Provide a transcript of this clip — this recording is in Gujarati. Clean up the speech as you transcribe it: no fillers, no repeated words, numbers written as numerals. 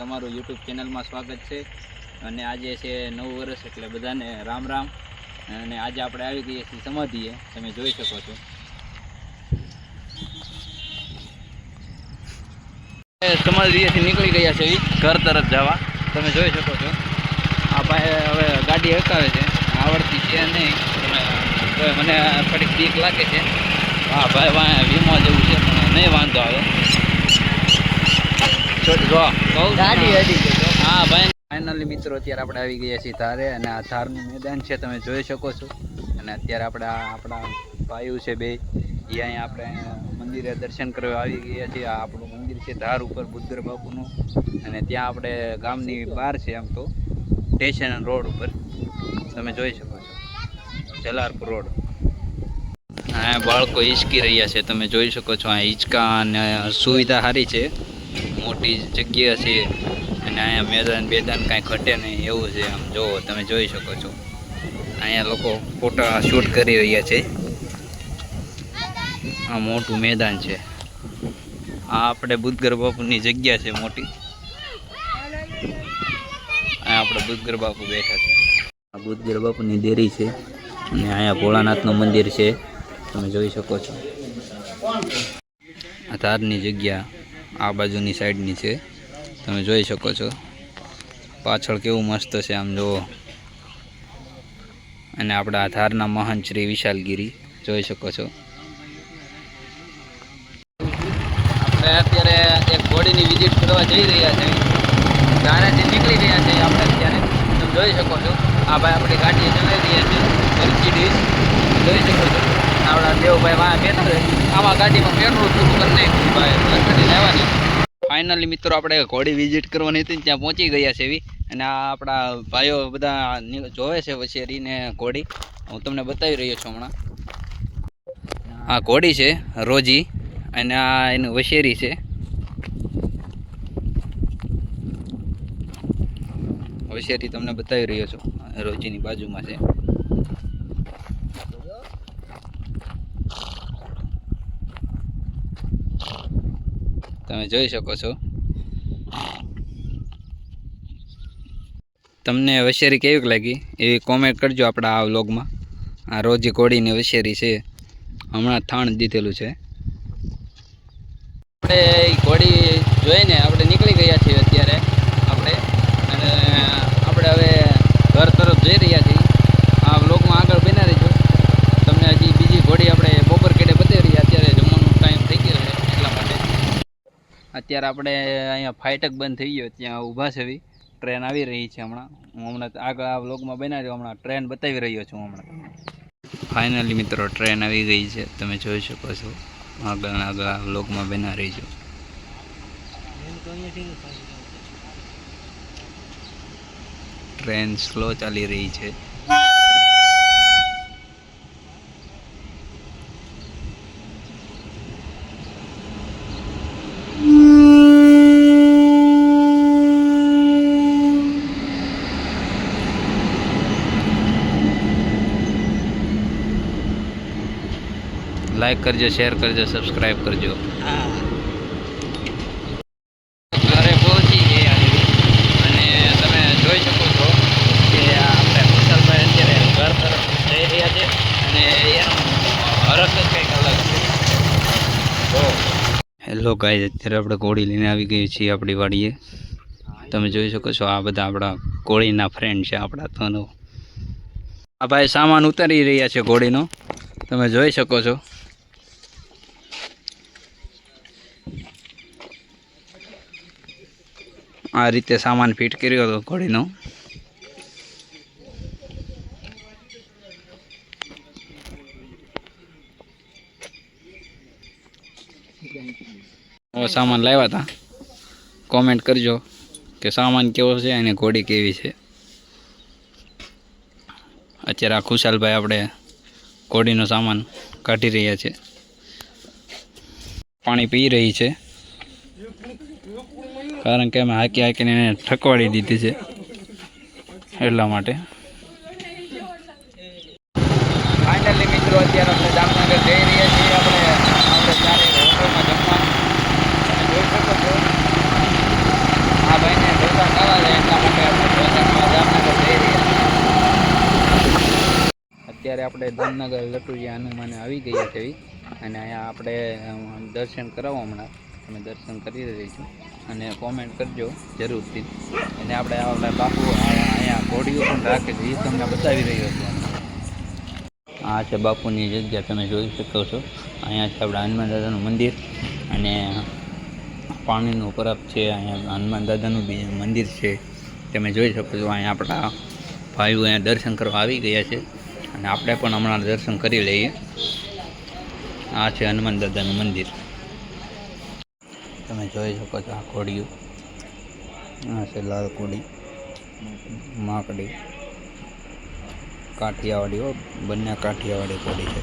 તમારું YouTube ચેનલમાં સ્વાગત છે અને આજે છે નવું વર્ષ એટલે બધાને રામ રામ। અને આજે આપણે આવી ગઈએ છીએ સમાધિએ, તમે જોઈ શકો છો। સમાધિએથી નીકળી ગયા છે ઘર તરફ જવા, તમે જોઈ શકો છો। આ ભાઈ હવે ગાડી હકાવે છે, આવડતી છે નહીં, મને થોડીક બીક લાગે છે। હા ભાઈ વીમો જેવું છે પણ નહીં વાંધો આવે। ગાડી અડી ગઈ। હા ભાઈ ફાઇનલી મિત્રો અત્યારે આપણે આવી ગયા છીએ ધારે, અને આ ધારનું મેદાન છે તમે જોઈ શકો છો। અને અત્યારે આપણે આપણા ભાઈઓ છે બે, એ અહીંયા આપણે મંદિરે દર્શન કરવા આવી ગયા છીએ। આ આપણું મંદિર છે ધાર ઉપર બુદ્ધર બાપુનું, અને ત્યાં આપણે ગામની બહાર છે એમ તો સ્ટેશન રોડ ઉપર તમે જોઈ શકો છો, જલારપુર રોડ। હા બાળકો હિંચકી રહ્યા છે, તમે જોઈ શકો છો। આ હિંચકા અને સુવિધા સારી છે, મોટી જગ્યા છે, અને અહીંયા મેદાન બેદાન કાંઈ ઘટે નહીં એવું છે। આમ જુઓ તમે જોઈ શકો છો, અહીંયા લોકો ફોટા શૂટ કરી રહ્યા છે। આ મોટું મેદાન છે, આ આપણે બુદ્ધર બાપુની જગ્યા છે મોટી, અહીંયા આપણે બુદ્ધર બાપુ બેઠા છે। આ બુદ્ધર બાપુની દેરી છે, અને અહીંયા ભોળાનાથનું મંદિર છે તમે જોઈ શકો છો। આ ધારની જગ્યા આ બાજુની સાઈડની છે, તમે જોઈ શકો છો। પાછળ કેવું મસ્ત છે આમ જુઓ, અને આપણા ધારના મહંત શ્રી વિશાલગીરી જોઈ શકો છો। આપણે અત્યારે એક ઘોડીની વિઝિટ કરવા જઈ રહ્યા છે, ધારેથી નીકળી ગયા છે આપણે અત્યારે, તમે જોઈ શકો છો। આ ભાઈ આપણી ગાડી ચલાવી રહ્યા છે મર્સિડીઝ, જોઈ શકો છો। આપણા દેવભાઈ વાં બેઠા છે, આમાં ગાડીમાં પેટ્રોલ પૂરું કરી નાખ્યું ભાઈ, લખડી લેવાની। ફાઇનલી મિત્રો આપણે ઘોડી વિઝિટ કરવાની હતી ત્યાં પહોંચી ગયા છે એવી, અને આ આપણા ભાઈઓ બધા જોવે છે વછેરીને ઘોડી, હું તમને બતાવી રહ્યો છું હમણાં। આ ઘોડી છે રોજી, અને આ એનું વછેરી છે। વછેરી તમને બતાવી રહ્યો છું, રોજીની બાજુમાં છે। તમે જોઈ શકો છો। તમને વછેરી કેવી લાગી એવી કોમેન્ટ કરજો આપણા આ વ્લોગમાં। આ રોજી ઘોડીની વછેરી છે, હમણાં થાણ દીધેલું છે। આપણે એ ઘોડી જોઈને આપણે નીકળી ગયા છીએ અત્યારે આપણે, અને આપણે હવે ઘર તરફ જઈ રહ્યા છીએ। આ વ્લોગમાં આગળ બના રહીજો, તમને હજી બીજી ઘોડી આપણે બપોર કેડે બતાવી રહ્યા, અત્યારે જમવાનું ટાઈમ થઈ ગયો છે એટલા માટે। અત્યારે આપણે અહીંયા ફાટક બંધ થઈ ગયો, ત્યાં ઊભા છે, ટ્રેન આવી રહી છે હમણાં। હું હમણાં આગળ આ વ્લોગમાં બનાવ્યો, હમણાં ટ્રેન બતાવી રહ્યો છું હમણાં। ફાઇનલી મિત્રો ટ્રેન આવી ગઈ છે, તમે જોઈ શકો છો। આગળ આ વ્લોગમાં બના રહીજો। ટ્રેન સ્લો ચાલી રહી છે। લાઈક કરજો, શેર કરજો, સબસ્ક્રાઈબ કરજો। ઘરે પહોંચી ગયા, અને તમે જોઈ શકો છો કે આપણે કુશલભાઈ અત્યારે ઘર તરફ જઈ રહ્યા છે, અને એનો હરખ જ કંઈક અલગ છે। હેલો ગાઈઝ, અત્યારે આપણે ઘોડી લઈને આવી ગઈ છીએ આપણી વાડીએ, તમે જોઈ શકો છો। આ બધા આપણા ઘોડીના ફ્રેન્ડ છે આપણા તો। આ ભાઈ સામાન ઉતારી રહ્યા છે ઘોડીનો, તમે જોઈ શકો છો। આ રીતે સામાન ફિટ કર્યો હતો ઘોડીનો। સામાન લાવ્યા હતા, કોમેન્ટ કરજો કે સામાન કેવો છે અને ઘોડી કેવી છે। અત્યારે આ ખુશાલભાઈ આપણે ઘોડીનો સામાન કાઢી રહ્યા છે, પાણી પી રહી છે, કારણ કે અમે હાકી હાકીને એને ઠકવાડી દીધી છે એટલા માટે। ફાઇનલી મિત્રો અત્યારે આપણે જામનગર જઈ રહ્યા છીએ, આપણે ચારે હોટલમાં જમવા, જોઈ શકો છો। આ ભાઈને અત્યારે આપણે દામનગર લટુરિયા હનુમાને આવી ગયા છે અને અહીંયા આપણે દર્શન કરાવો હમણાં તમે દર્શન કરી રહીશું અને કોમેન્ટ કરજો જરૂરથી. અને આપણે આપણા બાપુ અહીંયા ઘોડીઓ પણ રાખે છે એ તમને બતાવી રહ્યો છું. આ છે બાપુની જગ્યા, તમે જોઈ શકો છો. અહીંયા છે આપણા હનુમાન દાદાનું મંદિર અને પાણીનું પરબ છે. અહીંયા હનુમાન દાદાનું બી મંદિર છે, તમે જોઈ શકો છો. અહીંયા આપણા ભાઈઓ અહીંયા દર્શન કરવા આવી ગયા છે અને આપણે પણ હમણાં દર્શન કરી લઈએ. આ છે હનુમાન દાદાનું મંદિર, તમે જોઈ શકો છો. આ ઘોડીઓ, આ છે લાલ ઘોડી, માકડી, કાઠિયાવાડી, બંને કાઠિયાવાડી ઘોડી છે.